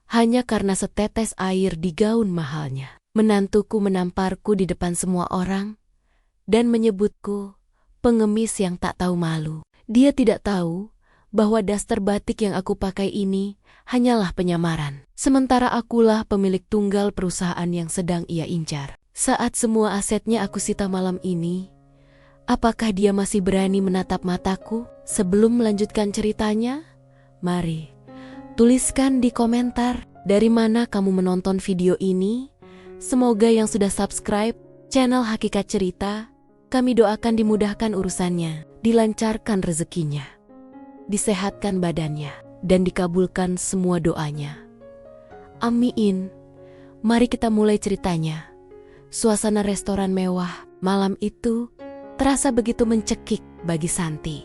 hanya karena setetes air di gaun mahalnya. Menantuku menamparku di depan semua orang dan menyebutku pengemis yang tak tahu malu. Dia tidak tahu bahwa daster batik yang aku pakai ini hanyalah penyamaran. Sementara akulah pemilik tunggal perusahaan yang sedang ia incar. Saat semua asetnya aku sita malam ini, apakah dia masih berani menatap mataku? Sebelum melanjutkan ceritanya, mari tuliskan di komentar dari mana kamu menonton video ini. Semoga yang sudah subscribe channel Hakikat Cerita, kami doakan dimudahkan urusannya, dilancarkan rezekinya, disehatkan badannya, dan dikabulkan semua doanya. Amin. Mari kita mulai ceritanya. Suasana restoran mewah malam itu terasa begitu mencekik bagi Santi.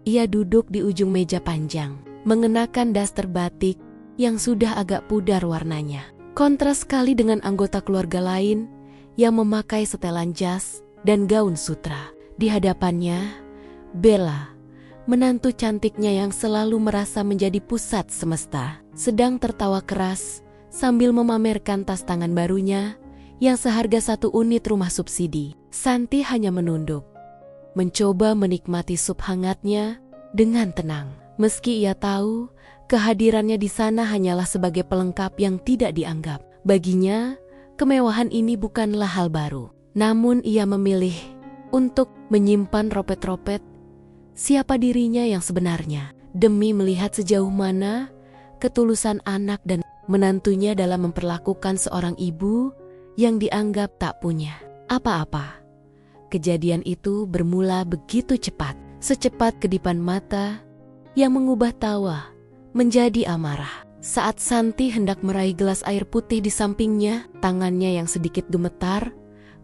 Ia duduk di ujung meja panjang, mengenakan daster batik yang sudah agak pudar warnanya. Kontras sekali dengan anggota keluarga lain yang memakai setelan jas dan gaun sutra. Di hadapannya, Bella, menantu cantiknya yang selalu merasa menjadi pusat semesta, sedang tertawa keras sambil memamerkan tas tangan barunya yang seharga 1 unit rumah subsidi. Santi hanya menunduk, mencoba menikmati sup hangatnya dengan tenang. Meski ia tahu kehadirannya di sana hanyalah sebagai pelengkap yang tidak dianggap. Baginya, kemewahan ini bukanlah hal baru. Namun ia memilih untuk menyimpan ropet-ropet siapa dirinya yang sebenarnya, demi melihat sejauh mana ketulusan anak dan menantunya dalam memperlakukan seorang ibu yang dianggap tak punya apa-apa. Kejadian itu bermula begitu cepat, secepat kedipan mata yang mengubah tawa menjadi amarah. Saat Santi hendak meraih gelas air putih di sampingnya, tangannya yang sedikit gemetar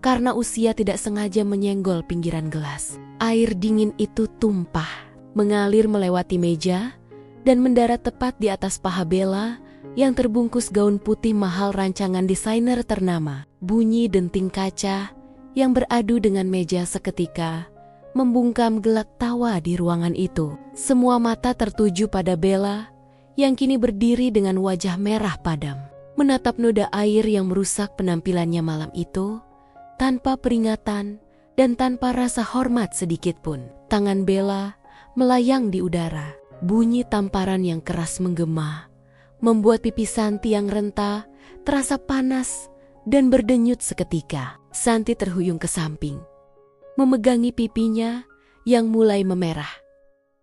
karena usia tidak sengaja menyenggol pinggiran gelas. Air dingin itu tumpah, mengalir melewati meja dan mendarat tepat di atas paha Bella yang terbungkus gaun putih mahal rancangan desainer ternama. Bunyi denting kaca yang beradu dengan meja seketika membungkam gelak tawa di ruangan itu. Semua mata tertuju pada Bella yang kini berdiri dengan wajah merah padam, menatap noda air yang merusak penampilannya malam itu tanpa peringatan dan tanpa rasa hormat sedikit pun. Tangan Bella melayang di udara. Bunyi tamparan yang keras menggema membuat pipi Santi yang renta terasa panas dan berdenyut seketika. Santi terhuyung ke samping, memegangi pipinya yang mulai memerah,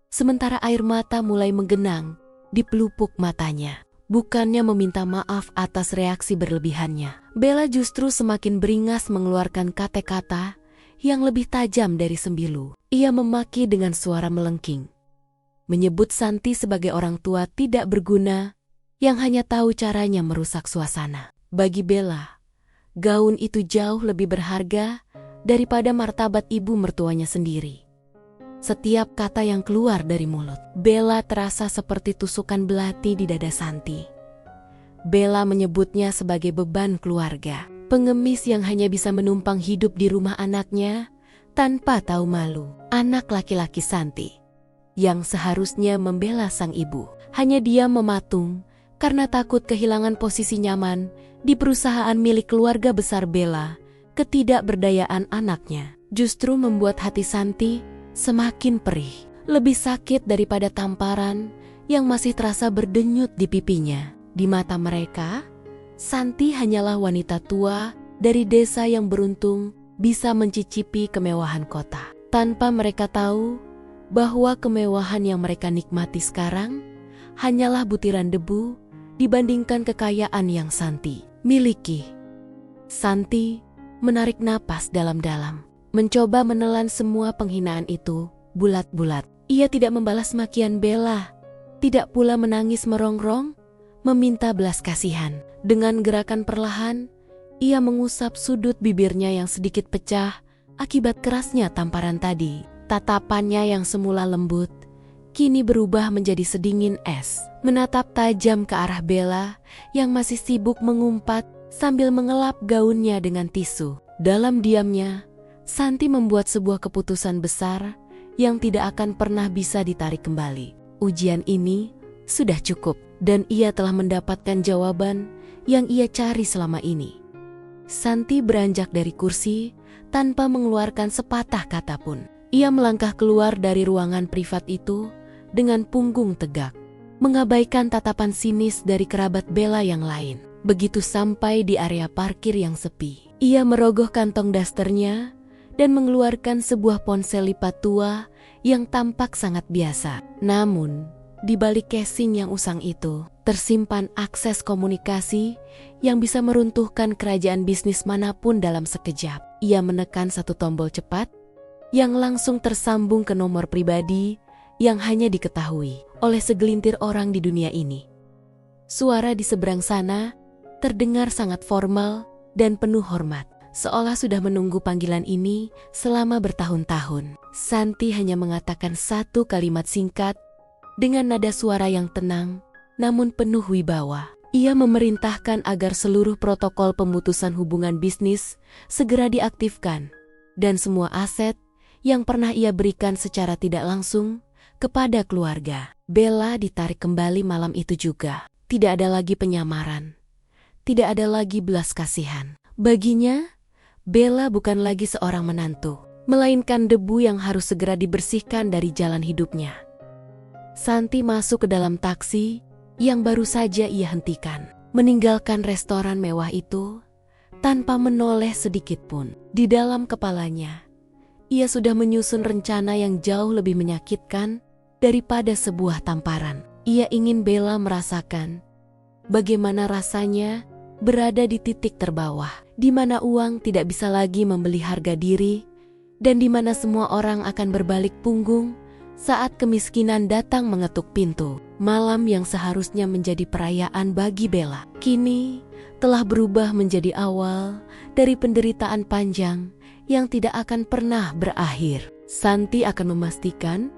sementara air mata mulai menggenang di pelupuk matanya. Bukannya meminta maaf atas reaksi berlebihannya, Bella justru semakin beringas mengeluarkan kata-kata yang lebih tajam dari sembilu. Ia memaki dengan suara melengking, menyebut Santi sebagai orang tua tidak berguna yang hanya tahu caranya merusak suasana. Bagi Bella, gaun itu jauh lebih berharga daripada martabat ibu mertuanya sendiri. Setiap kata yang keluar dari mulut Bella terasa seperti tusukan belati di dada Santi. Bella menyebutnya sebagai beban keluarga, pengemis yang hanya bisa menumpang hidup di rumah anaknya tanpa tahu malu. Anak laki-laki Santi yang seharusnya membela sang ibu, hanya diam mematung karena takut kehilangan posisi nyaman di perusahaan milik keluarga besar Bella. Ketidakberdayaan anaknya justru membuat hati Santi semakin perih, lebih sakit daripada tamparan yang masih terasa berdenyut di pipinya. Di mata mereka, Santi hanyalah wanita tua dari desa yang beruntung bisa mencicipi kemewahan kota. Tanpa mereka tahu bahwa kemewahan yang mereka nikmati sekarang hanyalah butiran debu dibandingkan kekayaan yang Santi miliki. Santi menarik napas dalam-dalam, mencoba menelan semua penghinaan itu bulat-bulat. Ia tidak membalas makian Bella, tidak pula menangis merongrong, meminta belas kasihan. Dengan gerakan perlahan, ia mengusap sudut bibirnya yang sedikit pecah akibat kerasnya tamparan tadi. Tatapannya yang semula lembut, kini berubah menjadi sedingin es, menatap tajam ke arah Bella yang masih sibuk mengumpat sambil mengelap gaunnya dengan tisu. Dalam diamnya, Santi membuat sebuah keputusan besar yang tidak akan pernah bisa ditarik kembali. Ujian ini sudah cukup, dan ia telah mendapatkan jawaban yang ia cari selama ini. Santi beranjak dari kursi tanpa mengeluarkan sepatah kata pun. Ia melangkah keluar dari ruangan privat itu dengan punggung tegak, mengabaikan tatapan sinis dari kerabat Bella yang lain. Begitu sampai di area parkir yang sepi, ia merogoh kantong dasternya dan mengeluarkan sebuah ponsel lipat tua yang tampak sangat biasa. Namun, di balik casing yang usang itu, tersimpan akses komunikasi yang bisa meruntuhkan kerajaan bisnis manapun dalam sekejap. Ia menekan satu tombol cepat yang langsung tersambung ke nomor pribadi yang hanya diketahui oleh segelintir orang di dunia ini. Suara di seberang sana terdengar sangat formal dan penuh hormat, seolah sudah menunggu panggilan ini selama bertahun-tahun. Santi hanya mengatakan satu kalimat singkat dengan nada suara yang tenang namun penuh wibawa. Ia memerintahkan agar seluruh protokol pemutusan hubungan bisnis segera diaktifkan dan semua aset yang pernah ia berikan secara tidak langsung kepada keluarga Bella ditarik kembali malam itu juga. Tidak ada lagi penyamaran, tidak ada lagi belas kasihan. Baginya, Bella bukan lagi seorang menantu, melainkan debu yang harus segera dibersihkan dari jalan hidupnya. Santi masuk ke dalam taksi yang baru saja ia hentikan, meninggalkan restoran mewah itu tanpa menoleh sedikit pun. Di dalam kepalanya, ia sudah menyusun rencana yang jauh lebih menyakitkan daripada sebuah tamparan. Ia ingin Bella merasakan bagaimana rasanya berada di titik terbawah, di mana uang tidak bisa lagi membeli harga diri, dan di mana semua orang akan berbalik punggung saat kemiskinan datang mengetuk pintu. Malam yang seharusnya menjadi perayaan bagi Bella, kini telah berubah menjadi awal dari penderitaan panjang yang tidak akan pernah berakhir. Santi akan memastikan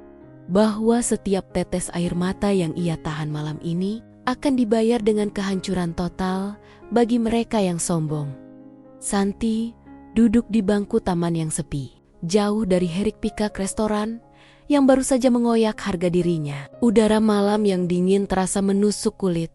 bahwa setiap tetes air mata yang ia tahan malam ini akan dibayar dengan kehancuran total bagi mereka yang sombong. Santi duduk di bangku taman yang sepi, jauh dari hiruk-pikuk restoran yang baru saja mengoyak harga dirinya. Udara malam yang dingin terasa menusuk kulit,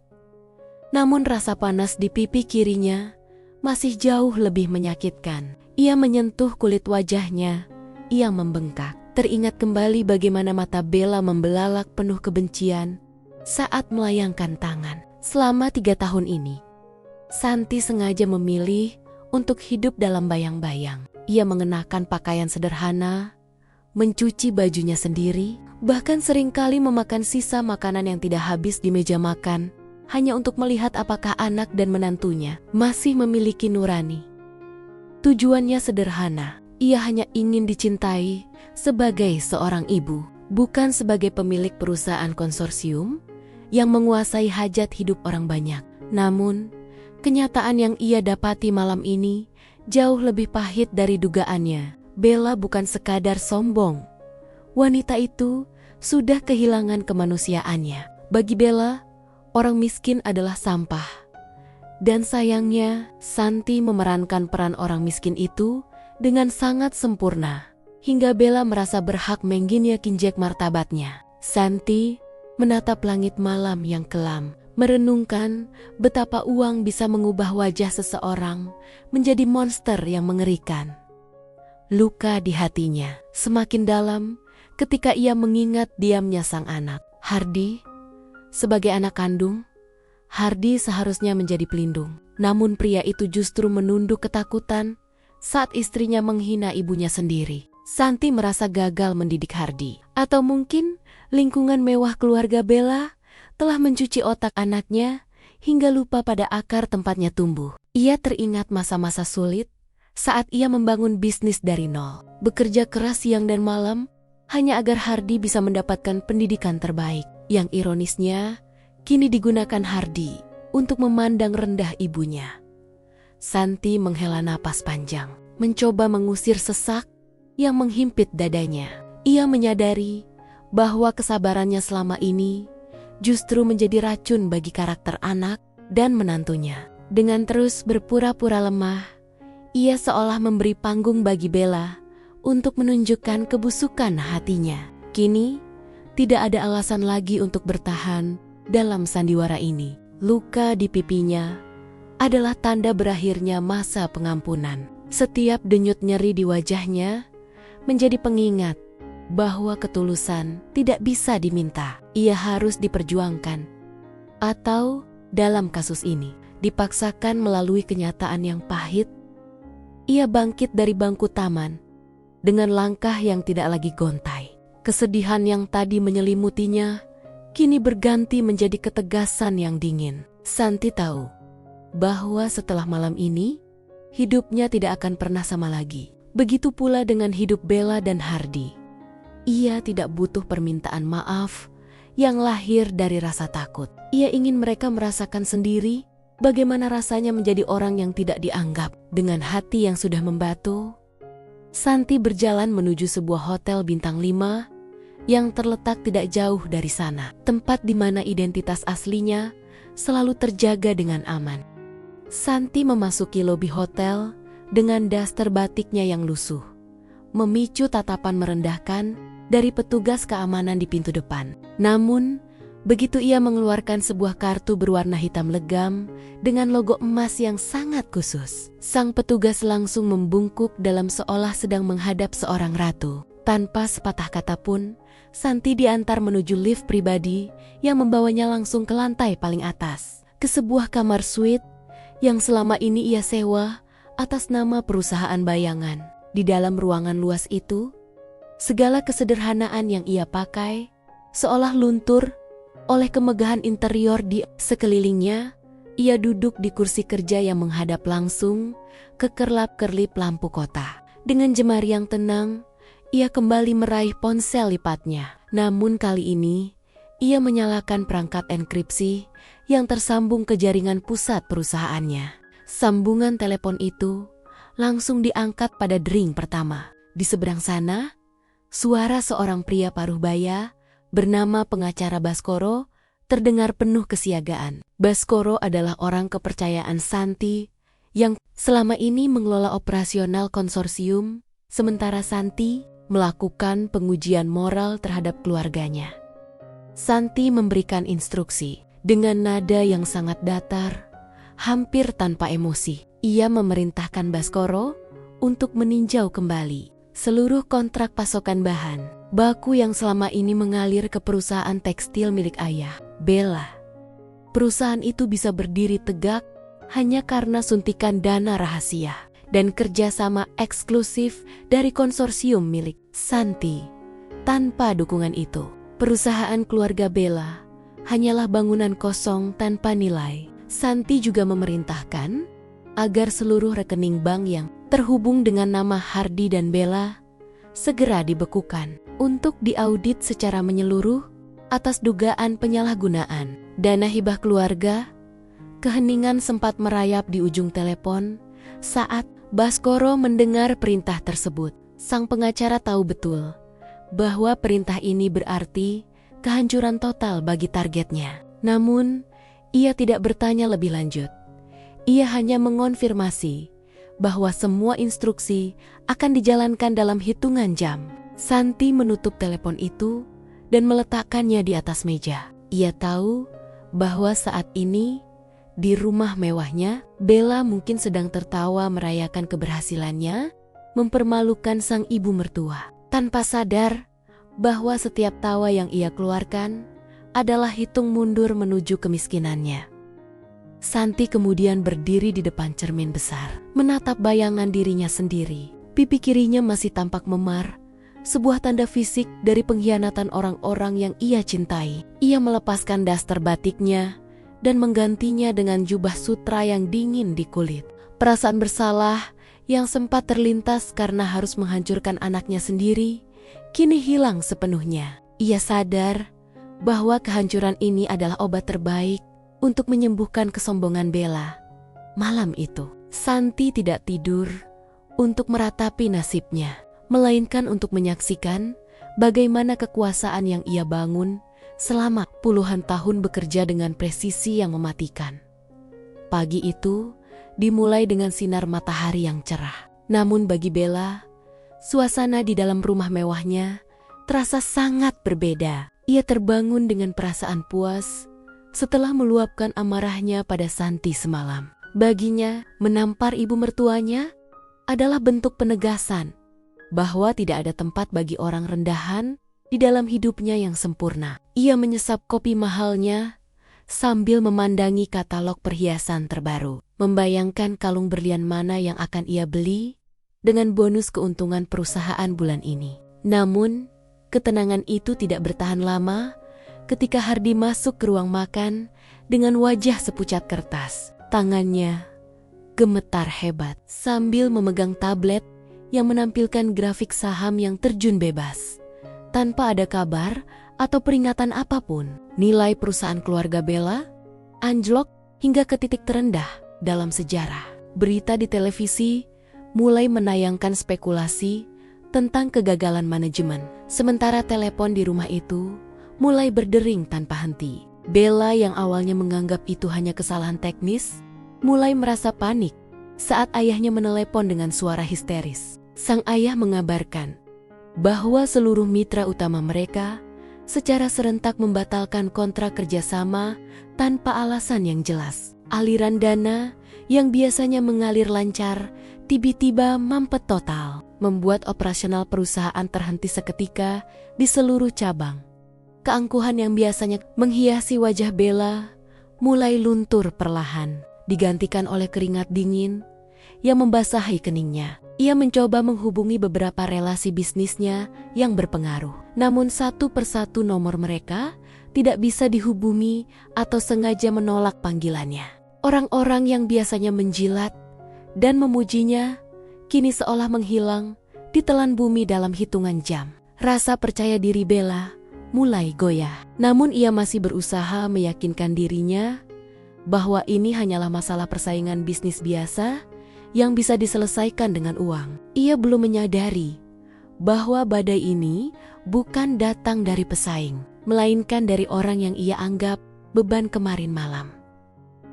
namun rasa panas di pipi kirinya masih jauh lebih menyakitkan. Ia menyentuh kulit wajahnya, ia membengkak. Teringat kembali bagaimana mata Bella membelalak penuh kebencian saat melayangkan tangan. Selama 3 tahun ini, Santi sengaja memilih untuk hidup dalam bayang-bayang. Ia mengenakan pakaian sederhana, mencuci bajunya sendiri, bahkan seringkali memakan sisa makanan yang tidak habis di meja makan, hanya untuk melihat apakah anak dan menantunya masih memiliki nurani. Tujuannya sederhana, ia hanya ingin dicintai sebagai seorang ibu, bukan sebagai pemilik perusahaan konsorsium yang menguasai hajat hidup orang banyak. Namun, kenyataan yang ia dapati malam ini jauh lebih pahit dari dugaannya. Bella bukan sekadar sombong. Wanita itu sudah kehilangan kemanusiaannya. Bagi Bella, orang miskin adalah sampah. Dan sayangnya, Santi memerankan peran orang miskin itu dengan sangat sempurna, hingga Bella merasa berhak menginjak martabatnya. Santi menatap langit malam yang kelam, merenungkan betapa uang bisa mengubah wajah seseorang menjadi monster yang mengerikan. Luka di hatinya semakin dalam ketika ia mengingat diamnya sang anak, Hardy. Sebagai anak kandung, Hardy seharusnya menjadi pelindung. Namun pria itu justru menunduk ketakutan saat istrinya menghina ibunya sendiri. Santi merasa gagal mendidik Hardy. Atau mungkin lingkungan mewah keluarga Bella telah mencuci otak anaknya hingga lupa pada akar tempatnya tumbuh. Ia teringat masa-masa sulit saat ia membangun bisnis dari nol, bekerja keras siang dan malam hanya agar Hardy bisa mendapatkan pendidikan terbaik. Yang ironisnya, kini digunakan Hardy untuk memandang rendah ibunya. Santi menghela napas panjang, mencoba mengusir sesak yang menghimpit dadanya. Ia menyadari bahwa kesabarannya selama ini justru menjadi racun bagi karakter anak dan menantunya. Dengan terus berpura-pura lemah, ia seolah memberi panggung bagi Bella untuk menunjukkan kebusukan hatinya. Kini, tidak ada alasan lagi untuk bertahan dalam sandiwara ini. Luka di pipinya adalah tanda berakhirnya masa pengampunan. Setiap denyut nyeri di wajahnya menjadi pengingat bahwa ketulusan tidak bisa diminta, ia harus diperjuangkan. Atau dalam kasus ini, dipaksakan melalui kenyataan yang pahit. Ia bangkit dari bangku taman dengan langkah yang tidak lagi gontai. Kesedihan yang tadi menyelimutinya kini berganti menjadi ketegasan yang dingin. Santi tahu bahwa setelah malam ini, hidupnya tidak akan pernah sama lagi. Begitu pula dengan hidup Bella dan Hardy. Ia tidak butuh permintaan maaf yang lahir dari rasa takut. Ia ingin mereka merasakan sendiri bagaimana rasanya menjadi orang yang tidak dianggap. Dengan hati yang sudah membatu, Santi berjalan menuju sebuah hotel bintang 5 yang terletak tidak jauh dari sana. Tempat di mana identitas aslinya selalu terjaga dengan aman. Santi memasuki lobi hotel dengan daster batiknya yang lusuh, memicu tatapan merendahkan dari petugas keamanan di pintu depan. Namun, begitu ia mengeluarkan sebuah kartu berwarna hitam legam dengan logo emas yang sangat khusus, sang petugas langsung membungkuk dalam seolah sedang menghadap seorang ratu. Tanpa sepatah kata pun, Santi diantar menuju lift pribadi yang membawanya langsung ke lantai paling atas, ke sebuah kamar suite yang selama ini ia sewa atas nama perusahaan bayangan. Di dalam ruangan luas itu, segala kesederhanaan yang ia pakai seolah luntur oleh kemegahan interior di sekelilingnya. Ia duduk di kursi kerja yang menghadap langsung ke kerlap-kerlip lampu kota. Dengan jemari yang tenang, ia kembali meraih ponsel lipatnya. Namun kali ini, ia menyalakan perangkat enkripsi yang tersambung ke jaringan pusat perusahaannya. Sambungan telepon itu langsung diangkat pada dering pertama. Di seberang sana, suara seorang pria paruh baya bernama pengacara Baskoro terdengar penuh kesiagaan. Baskoro adalah orang kepercayaan Santi yang selama ini mengelola operasional konsorsium, sementara Santi melakukan pengujian moral terhadap keluarganya. Santi memberikan instruksi dengan nada yang sangat datar, hampir tanpa emosi. Ia memerintahkan Baskoro untuk meninjau kembali seluruh kontrak pasokan bahan baku yang selama ini mengalir ke perusahaan tekstil milik ayah, Bella. Perusahaan itu bisa berdiri tegak hanya karena suntikan dana rahasia dan kerjasama eksklusif dari konsorsium milik Santi. Tanpa dukungan itu, perusahaan keluarga Bella hanyalah bangunan kosong tanpa nilai. Santi juga memerintahkan agar seluruh rekening bank yang terhubung dengan nama Hardy dan Bella segera dibekukan untuk diaudit secara menyeluruh atas dugaan penyalahgunaan dana hibah keluarga. Keheningan sempat merayap di ujung telepon saat Baskoro mendengar perintah tersebut. Sang pengacara tahu betul bahwa perintah ini berarti kehancuran total bagi targetnya. Namun, ia tidak bertanya lebih lanjut. Ia hanya mengonfirmasi bahwa semua instruksi akan dijalankan dalam hitungan jam. Santi menutup telepon itu dan meletakkannya di atas meja. Ia tahu bahwa saat ini di rumah mewahnya, Bella mungkin sedang tertawa merayakan keberhasilannya, mempermalukan sang ibu mertua, tanpa sadar bahwa setiap tawa yang ia keluarkan adalah hitung mundur menuju kemiskinannya. Santi kemudian berdiri di depan cermin besar, menatap bayangan dirinya sendiri. Pipi kirinya masih tampak memar, sebuah tanda fisik dari pengkhianatan orang-orang yang ia cintai. Ia melepaskan daster batiknya dan menggantinya dengan jubah sutra yang dingin di kulit. Perasaan bersalah yang sempat terlintas karena harus menghancurkan anaknya sendiri, kini hilang sepenuhnya. Ia sadar bahwa kehancuran ini adalah obat terbaik untuk menyembuhkan kesombongan Bella. Malam itu, Santi tidak tidur untuk meratapi nasibnya, melainkan untuk menyaksikan bagaimana kekuasaan yang ia bangun selama puluhan tahun bekerja dengan presisi yang mematikan. Pagi itu dimulai dengan sinar matahari yang cerah. Namun bagi Bella, suasana di dalam rumah mewahnya terasa sangat berbeda. Ia terbangun dengan perasaan puas setelah meluapkan amarahnya pada Santi semalam. Baginya, menampar ibu mertuanya adalah bentuk penegasan bahwa tidak ada tempat bagi orang rendahan di dalam hidupnya yang sempurna. Ia menyesap kopi mahalnya sambil memandangi katalog perhiasan terbaru, membayangkan kalung berlian mana yang akan ia beli dengan bonus keuntungan perusahaan bulan ini. Namun, ketenangan itu tidak bertahan lama ketika Hardi masuk ke ruang makan dengan wajah sepucat kertas. Tangannya gemetar hebat sambil memegang tablet yang menampilkan grafik saham yang terjun bebas tanpa ada kabar atau peringatan apapun. Nilai perusahaan keluarga Bella anjlok hingga ke titik terendah dalam sejarah. Berita di televisi mulai menayangkan spekulasi tentang kegagalan manajemen. Sementara telepon di rumah itu mulai berdering tanpa henti. Bella yang awalnya menganggap itu hanya kesalahan teknis, mulai merasa panik saat ayahnya menelepon dengan suara histeris. Sang ayah mengabarkan bahwa seluruh mitra utama mereka secara serentak membatalkan kontrak kerjasama tanpa alasan yang jelas. Aliran dana yang biasanya mengalir lancar tiba-tiba mampet total, membuat operasional perusahaan terhenti seketika di seluruh cabang. Keangkuhan yang biasanya menghiasi wajah Bella mulai luntur perlahan, digantikan oleh keringat dingin yang membasahi keningnya. Ia mencoba menghubungi beberapa relasi bisnisnya yang berpengaruh. Namun satu persatu nomor mereka tidak bisa dihubungi atau sengaja menolak panggilannya. Orang-orang yang biasanya menjilat dan memujinya kini seolah menghilang ditelan bumi dalam hitungan jam. Rasa percaya diri Bella mulai goyah. Namun ia masih berusaha meyakinkan dirinya bahwa ini hanyalah masalah persaingan bisnis biasa yang bisa diselesaikan dengan uang. Ia belum menyadari bahwa badai ini bukan datang dari pesaing, melainkan dari orang yang ia anggap beban kemarin malam.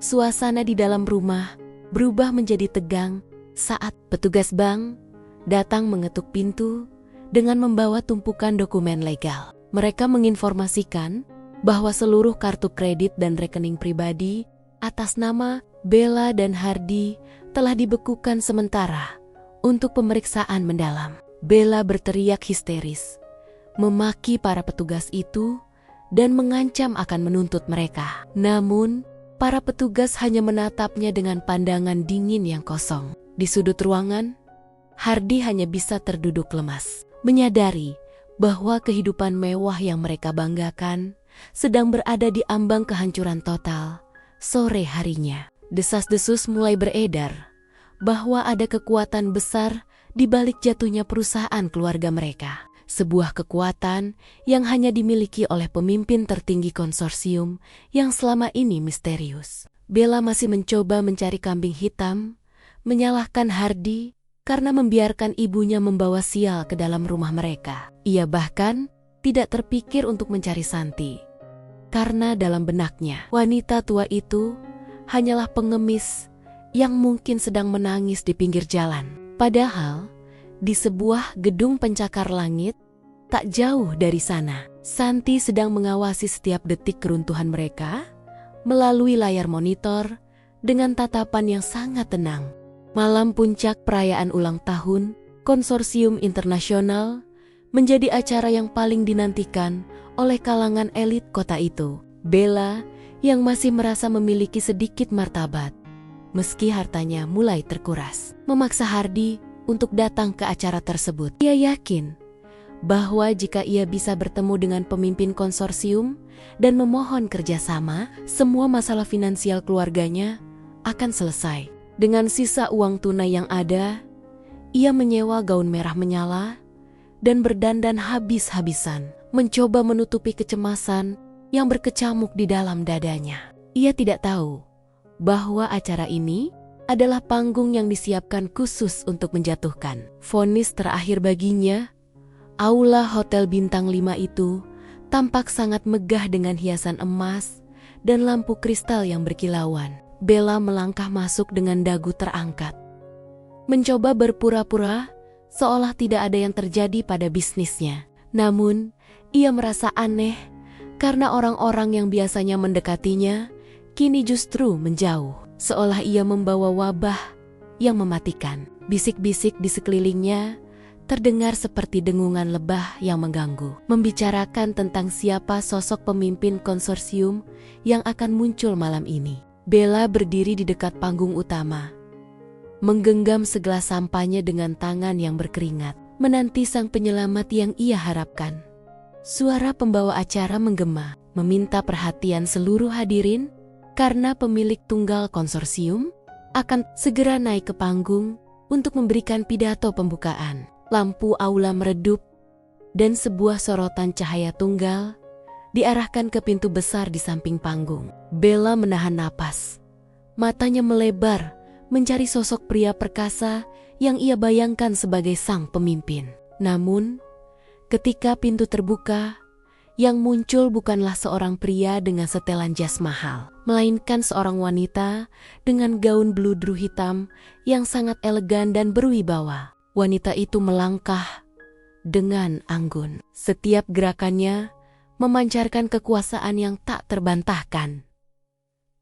Suasana di dalam rumah berubah menjadi tegang saat petugas bank datang mengetuk pintu dengan membawa tumpukan dokumen legal. Mereka menginformasikan bahwa seluruh kartu kredit dan rekening pribadi atas nama Bella dan Hardi telah dibekukan sementara untuk pemeriksaan mendalam. Bella berteriak histeris, memaki para petugas itu dan mengancam akan menuntut mereka. Namun, para petugas hanya menatapnya dengan pandangan dingin yang kosong. Di sudut ruangan, Hardi hanya bisa terduduk lemas, menyadari bahwa kehidupan mewah yang mereka banggakan sedang berada di ambang kehancuran total. Sore harinya, desas-desus mulai beredar bahwa ada kekuatan besar di balik jatuhnya perusahaan keluarga mereka. Sebuah kekuatan yang hanya dimiliki oleh pemimpin tertinggi konsorsium yang selama ini misterius. Bella masih mencoba mencari kambing hitam, menyalahkan Hardi karena membiarkan ibunya membawa sial ke dalam rumah mereka. Ia bahkan tidak terpikir untuk mencari Santi, karena dalam benaknya wanita tua itu hanyalah pengemis yang mungkin sedang menangis di pinggir jalan. Padahal di sebuah gedung pencakar langit tak jauh dari sana, Santi sedang mengawasi setiap detik keruntuhan mereka melalui layar monitor dengan tatapan yang sangat tenang. Malam puncak perayaan ulang tahun Konsorsium Internasional menjadi acara yang paling dinantikan oleh kalangan elit kota itu. Bella yang masih merasa memiliki sedikit martabat, meski hartanya mulai terkuras, memaksa Hardi untuk datang ke acara tersebut. Ia yakin bahwa jika ia bisa bertemu dengan pemimpin konsorsium dan memohon kerjasama, semua masalah finansial keluarganya akan selesai. Dengan sisa uang tunai yang ada, ia menyewa gaun merah menyala dan berdandan habis-habisan, mencoba menutupi kecemasan yang berkecamuk di dalam dadanya. Ia tidak tahu bahwa acara ini adalah panggung yang disiapkan khusus untuk menjatuhkan vonis terakhir baginya. Aula hotel bintang 5 itu tampak sangat megah dengan hiasan emas dan lampu kristal yang berkilauan. Bella melangkah masuk dengan dagu terangkat, mencoba berpura-pura seolah tidak ada yang terjadi pada bisnisnya. Namun, ia merasa aneh karena orang-orang yang biasanya mendekatinya kini justru menjauh, seolah ia membawa wabah yang mematikan. Bisik-bisik di sekelilingnya terdengar seperti dengungan lebah yang mengganggu, membicarakan tentang siapa sosok pemimpin konsorsium yang akan muncul malam ini. Bella berdiri di dekat panggung utama, menggenggam segelas sampahnya dengan tangan yang berkeringat, menanti sang penyelamat yang ia harapkan. Suara pembawa acara menggema, meminta perhatian seluruh hadirin karena pemilik tunggal konsorsium akan segera naik ke panggung untuk memberikan pidato pembukaan. Lampu aula meredup dan sebuah sorotan cahaya tunggal diarahkan ke pintu besar di samping panggung. Bella menahan napas. Matanya melebar mencari sosok pria perkasa yang ia bayangkan sebagai sang pemimpin. Namun, ketika pintu terbuka, yang muncul bukanlah seorang pria dengan setelan jas mahal, melainkan seorang wanita dengan gaun bludru hitam yang sangat elegan dan berwibawa. Wanita itu melangkah dengan anggun. Setiap gerakannya memancarkan kekuasaan yang tak terbantahkan.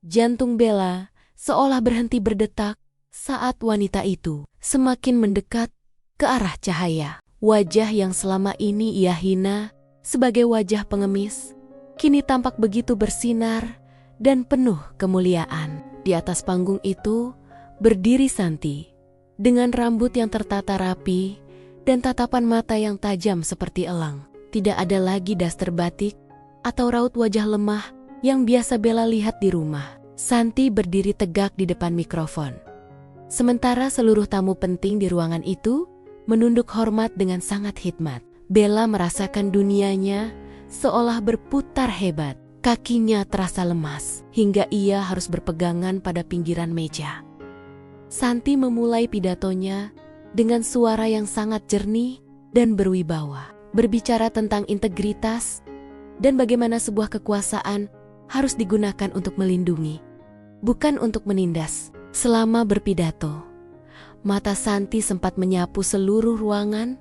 Jantung Bella seolah berhenti berdetak saat wanita itu semakin mendekat ke arah cahaya. Wajah yang selama ini ia hina sebagai wajah pengemis, kini tampak begitu bersinar dan penuh kemuliaan. Di atas panggung itu berdiri Santi, dengan rambut yang tertata rapi dan tatapan mata yang tajam seperti elang. Tidak ada lagi daster batik atau raut wajah lemah yang biasa Bella lihat di rumah. Santi berdiri tegak di depan mikrofon. Sementara seluruh tamu penting di ruangan itu menunduk hormat dengan sangat hikmat. Bella merasakan dunianya seolah berputar hebat. Kakinya terasa lemas hingga ia harus berpegangan pada pinggiran meja. Santi memulai pidatonya dengan suara yang sangat jernih dan berwibawa, berbicara tentang integritas dan bagaimana sebuah kekuasaan harus digunakan untuk melindungi, bukan untuk menindas. Selama berpidato, mata Santi sempat menyapu seluruh ruangan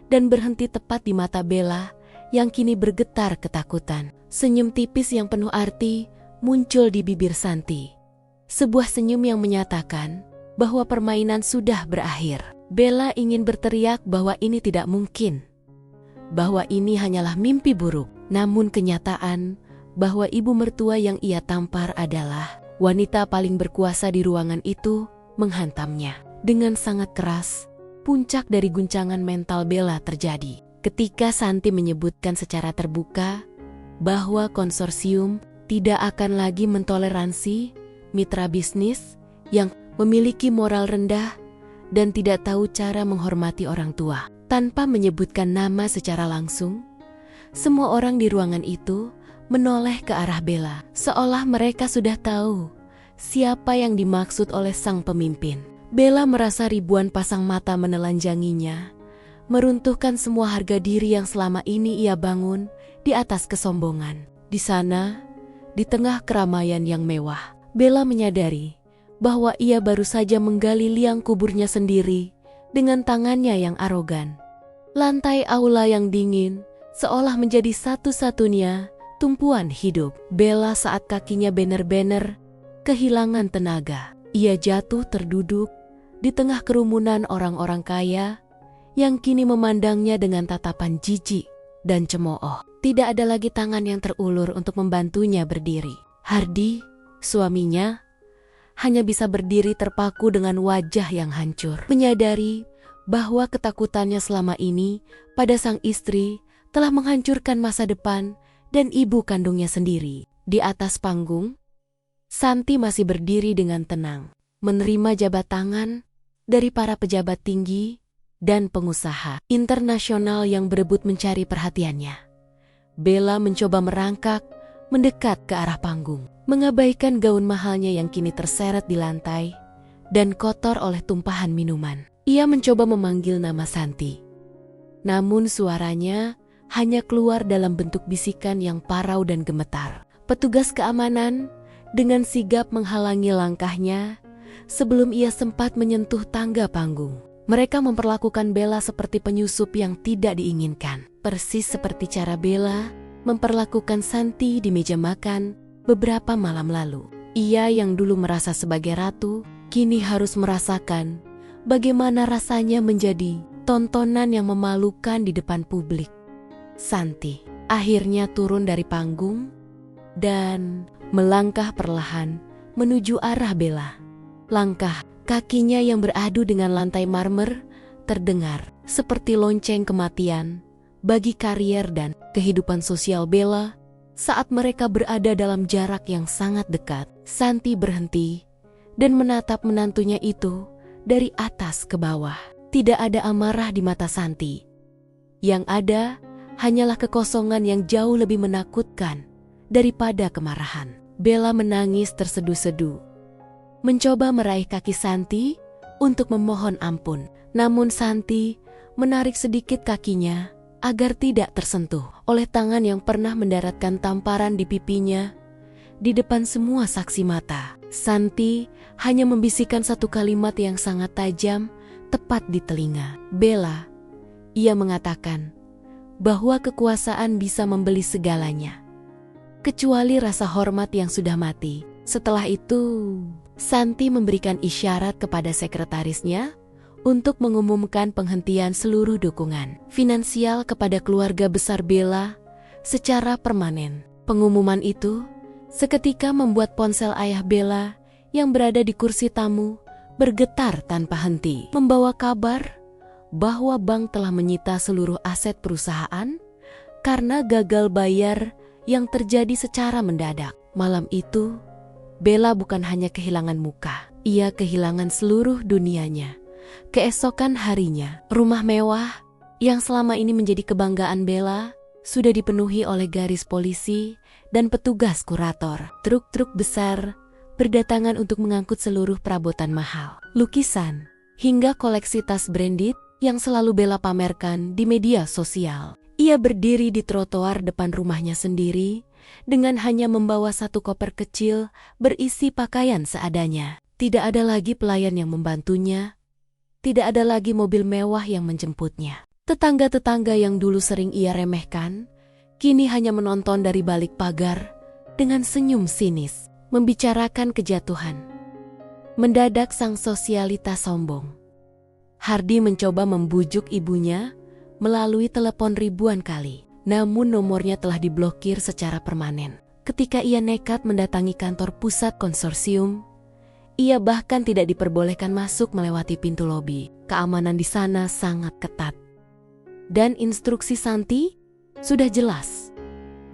dan berhenti tepat di mata Bella yang kini bergetar ketakutan. Senyum tipis yang penuh arti muncul di bibir Santi. Sebuah senyum yang menyatakan bahwa permainan sudah berakhir. Bella ingin berteriak bahwa ini tidak mungkin, bahwa ini hanyalah mimpi buruk. Namun kenyataan bahwa ibu mertua yang ia tampar adalah wanita paling berkuasa di ruangan itu menghantamnya. Dengan sangat keras, puncak dari guncangan mental Bella terjadi ketika Santi menyebutkan secara terbuka bahwa konsorsium tidak akan lagi mentoleransi mitra bisnis yang memiliki moral rendah dan tidak tahu cara menghormati orang tua. Tanpa menyebutkan nama secara langsung, semua orang di ruangan itu menoleh ke arah Bella, seolah mereka sudah tahu siapa yang dimaksud oleh sang pemimpin. Bella merasa ribuan pasang mata menelanjanginya, meruntuhkan semua harga diri yang selama ini ia bangun di atas kesombongan. Di sana, di tengah keramaian yang mewah, Bella menyadari bahwa ia baru saja menggali liang kuburnya sendiri dengan tangannya yang arogan. Lantai aula yang dingin seolah menjadi satu-satunya tumpuan hidup Bella saat kakinya benar-benar kehilangan tenaga. Ia jatuh terduduk di tengah kerumunan orang-orang kaya yang kini memandangnya dengan tatapan jijik dan cemooh. Tidak ada lagi tangan yang terulur untuk membantunya berdiri. Hardy, suaminya, hanya bisa berdiri terpaku dengan wajah yang hancur. Menyadari bahwa ketakutannya selama ini pada sang istri telah menghancurkan masa depan dan ibu kandungnya sendiri. Di atas panggung, Santi masih berdiri dengan tenang, menerima jabat tangan dari para pejabat tinggi dan pengusaha internasional yang berebut mencari perhatiannya. Bella mencoba merangkak mendekat ke arah panggung, mengabaikan gaun mahalnya yang kini terseret di lantai dan kotor oleh tumpahan minuman. Ia mencoba memanggil nama Santi, namun suaranya hanya keluar dalam bentuk bisikan yang parau dan gemetar. Petugas keamanan dengan sigap menghalangi langkahnya sebelum ia sempat menyentuh tangga panggung. Mereka memperlakukan Bella seperti penyusup yang tidak diinginkan, persis seperti cara Bella memperlakukan Santi di meja makan beberapa malam lalu. Ia yang dulu merasa sebagai ratu, kini harus merasakan bagaimana rasanya menjadi tontonan yang memalukan di depan publik. Santi akhirnya turun dari panggung dan melangkah perlahan menuju arah Bella. Langkah kakinya yang beradu dengan lantai marmer terdengar seperti lonceng kematian bagi karier dan kehidupan sosial Bella saat mereka berada dalam jarak yang sangat dekat. Santi berhenti dan menatap menantunya itu dari atas ke bawah. Tidak ada amarah di mata Santi. Yang ada hanyalah kekosongan yang jauh lebih menakutkan daripada kemarahan. Bella menangis terseduh-seduh, mencoba meraih kaki Santi untuk memohon ampun. Namun Santi menarik sedikit kakinya agar tidak tersentuh oleh tangan yang pernah mendaratkan tamparan di pipinya di depan semua saksi mata. Santi hanya membisikkan satu kalimat yang sangat tajam tepat di telinga. Bella, ia mengatakan bahwa kekuasaan bisa membeli segalanya, kecuali rasa hormat yang sudah mati. Setelah itu, Santi memberikan isyarat kepada sekretarisnya untuk mengumumkan penghentian seluruh dukungan finansial kepada keluarga besar Bella secara permanen. Pengumuman itu seketika membuat ponsel ayah Bella yang berada di kursi tamu bergetar tanpa henti, membawa kabar bahwa bank telah menyita seluruh aset perusahaan karena gagal bayar yang terjadi secara mendadak. Malam itu, Bella bukan hanya kehilangan muka, ia kehilangan seluruh dunianya. Keesokan harinya, rumah mewah yang selama ini menjadi kebanggaan Bella sudah dipenuhi oleh garis polisi dan petugas kurator. Truk-truk besar berdatangan untuk mengangkut seluruh perabotan mahal, lukisan, hingga koleksi tas branded yang selalu Bella pamerkan di media sosial. Ia berdiri di trotoar depan rumahnya sendiri dengan hanya membawa satu koper kecil berisi pakaian seadanya. Tidak ada lagi pelayan yang membantunya. Tidak ada lagi mobil mewah yang menjemputnya. Tetangga-tetangga yang dulu sering ia remehkan, kini hanya menonton dari balik pagar dengan senyum sinis, membicarakan kejatuhan. Mendadak sang sosialita sombong. Hardi mencoba membujuk ibunya melalui telepon ribuan kali, namun nomornya telah diblokir secara permanen. Ketika ia nekat mendatangi kantor pusat konsorsium, ia bahkan tidak diperbolehkan masuk melewati pintu lobi. Keamanan di sana sangat ketat. Dan instruksi Santi sudah jelas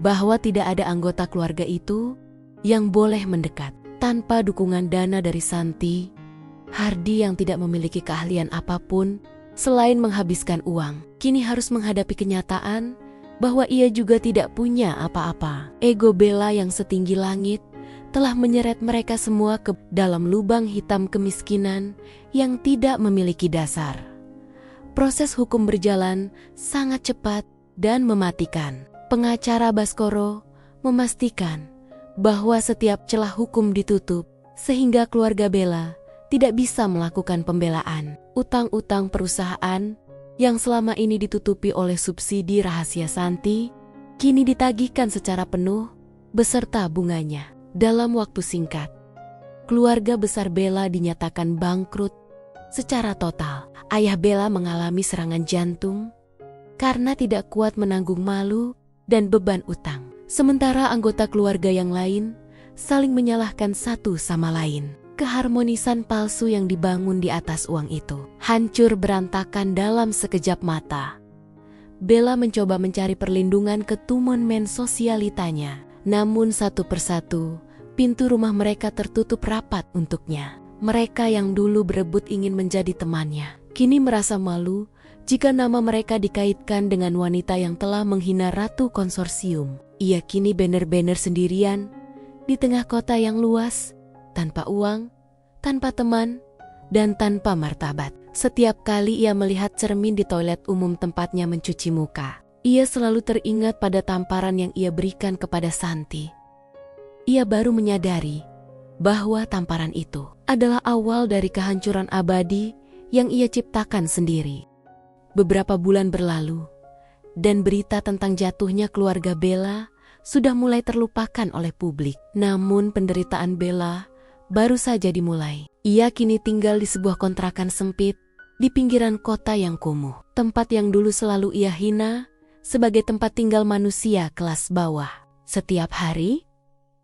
bahwa tidak ada anggota keluarga itu yang boleh mendekat. Tanpa dukungan dana dari Santi, Hardi yang tidak memiliki keahlian apapun selain menghabiskan uang, kini harus menghadapi kenyataan bahwa ia juga tidak punya apa-apa. Ego Bella yang setinggi langit telah menyeret mereka semua ke dalam lubang hitam kemiskinan yang tidak memiliki dasar. Proses hukum berjalan sangat cepat dan mematikan. Pengacara Baskoro memastikan bahwa setiap celah hukum ditutup sehingga keluarga Bella tidak bisa melakukan pembelaan. Utang-utang perusahaan yang selama ini ditutupi oleh subsidi rahasia Santi kini ditagihkan secara penuh beserta bunganya. Dalam waktu singkat, keluarga besar Bella dinyatakan bangkrut secara total. Ayah Bella mengalami serangan jantung karena tidak kuat menanggung malu dan beban utang. Sementara anggota keluarga yang lain saling menyalahkan satu sama lain. Keharmonisan palsu yang dibangun di atas uang itu hancur berantakan dalam sekejap mata. Bella mencoba mencari perlindungan ke tumonmen sosialitanya. Namun satu persatu, pintu rumah mereka tertutup rapat untuknya. Mereka yang dulu berebut ingin menjadi temannya, kini merasa malu jika nama mereka dikaitkan dengan wanita yang telah menghina ratu konsorsium. Ia kini bener-bener sendirian, di tengah kota yang luas, tanpa uang, tanpa teman, dan tanpa martabat. Setiap kali ia melihat cermin di toilet umum tempatnya mencuci muka, ia selalu teringat pada tamparan yang ia berikan kepada Santi. Ia baru menyadari bahwa tamparan itu adalah awal dari kehancuran abadi yang ia ciptakan sendiri. Beberapa bulan berlalu, dan berita tentang jatuhnya keluarga Bella sudah mulai terlupakan oleh publik. Namun penderitaan Bella baru saja dimulai. Ia kini tinggal di sebuah kontrakan sempit di pinggiran kota yang kumuh. Tempat yang dulu selalu ia hina sebagai tempat tinggal manusia kelas bawah. Setiap hari,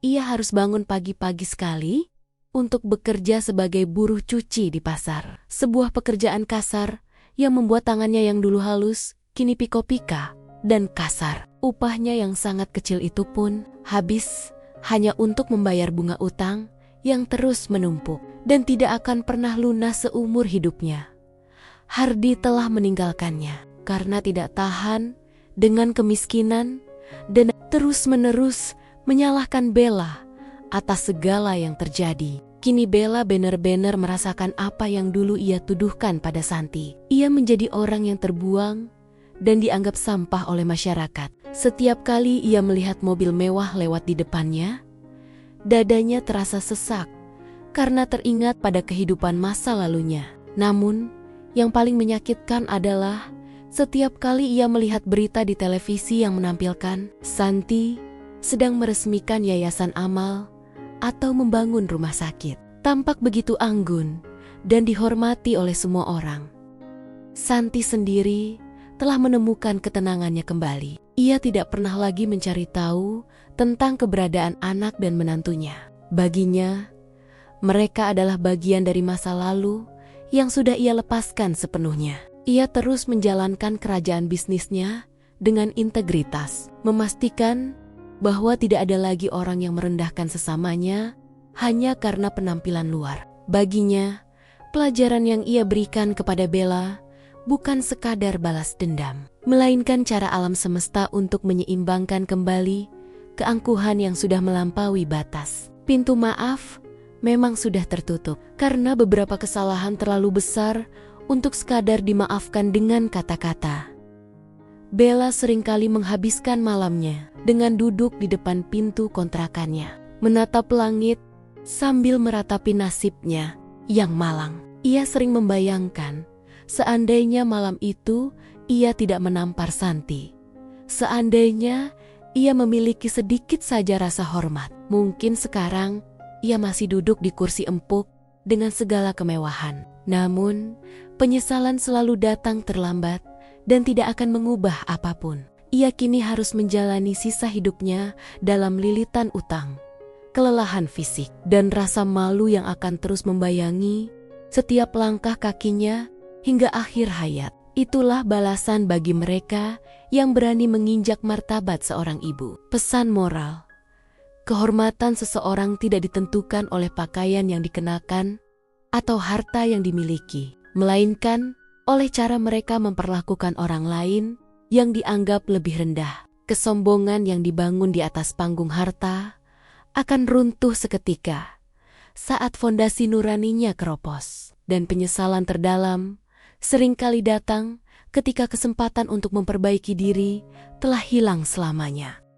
ia harus bangun pagi-pagi sekali untuk bekerja sebagai buruh cuci di pasar. Sebuah pekerjaan kasar yang membuat tangannya yang dulu halus kini piko-pika dan kasar. Upahnya yang sangat kecil itu pun habis hanya untuk membayar bunga utang yang terus menumpuk dan tidak akan pernah lunas seumur hidupnya. Hardi telah meninggalkannya karena tidak tahan dengan kemiskinan dan terus-menerus menyalahkan Bella atas segala yang terjadi. Kini Bella benar-benar merasakan apa yang dulu ia tuduhkan pada Santi. Ia menjadi orang yang terbuang dan dianggap sampah oleh masyarakat. Setiap kali ia melihat mobil mewah lewat di depannya, dadanya terasa sesak karena teringat pada kehidupan masa lalunya. Namun, yang paling menyakitkan adalah setiap kali ia melihat berita di televisi yang menampilkan Santi sedang meresmikan yayasan amal atau membangun rumah sakit. Tampak begitu anggun dan dihormati oleh semua orang. Santi sendiri telah menemukan ketenangannya kembali. Ia tidak pernah lagi mencari tahu tentang keberadaan anak dan menantunya. Baginya, mereka adalah bagian dari masa lalu yang sudah ia lepaskan sepenuhnya. Ia terus menjalankan kerajaan bisnisnya dengan integritas, memastikan bahwa tidak ada lagi orang yang merendahkan sesamanya hanya karena penampilan luar. Baginya, pelajaran yang ia berikan kepada Bella bukan sekadar balas dendam, melainkan cara alam semesta untuk menyeimbangkan kembali keangkuhan yang sudah melampaui batas. Pintu maaf memang sudah tertutup karena beberapa kesalahan terlalu besar untuk sekadar dimaafkan dengan kata-kata. Bella seringkali menghabiskan malamnya dengan duduk di depan pintu kontrakannya, menatap langit sambil meratapi nasibnya yang malang. Ia sering membayangkan seandainya malam itu ia tidak menampar Santi. Seandainya ia memiliki sedikit saja rasa hormat, mungkin sekarang ia masih duduk di kursi empuk dengan segala kemewahan. Namun, penyesalan selalu datang terlambat dan tidak akan mengubah apapun. Ia kini harus menjalani sisa hidupnya dalam lilitan utang, kelelahan fisik, dan rasa malu yang akan terus membayangi setiap langkah kakinya hingga akhir hayat. Itulah balasan bagi mereka yang berani menginjak martabat seorang ibu. Pesan moral: kehormatan seseorang tidak ditentukan oleh pakaian yang dikenakan atau harta yang dimiliki, melainkan oleh cara mereka memperlakukan orang lain yang dianggap lebih rendah. Kesombongan yang dibangun di atas panggung harta akan runtuh seketika saat fondasi nuraninya keropos, dan penyesalan terdalam seringkali datang ketika kesempatan untuk memperbaiki diri telah hilang selamanya.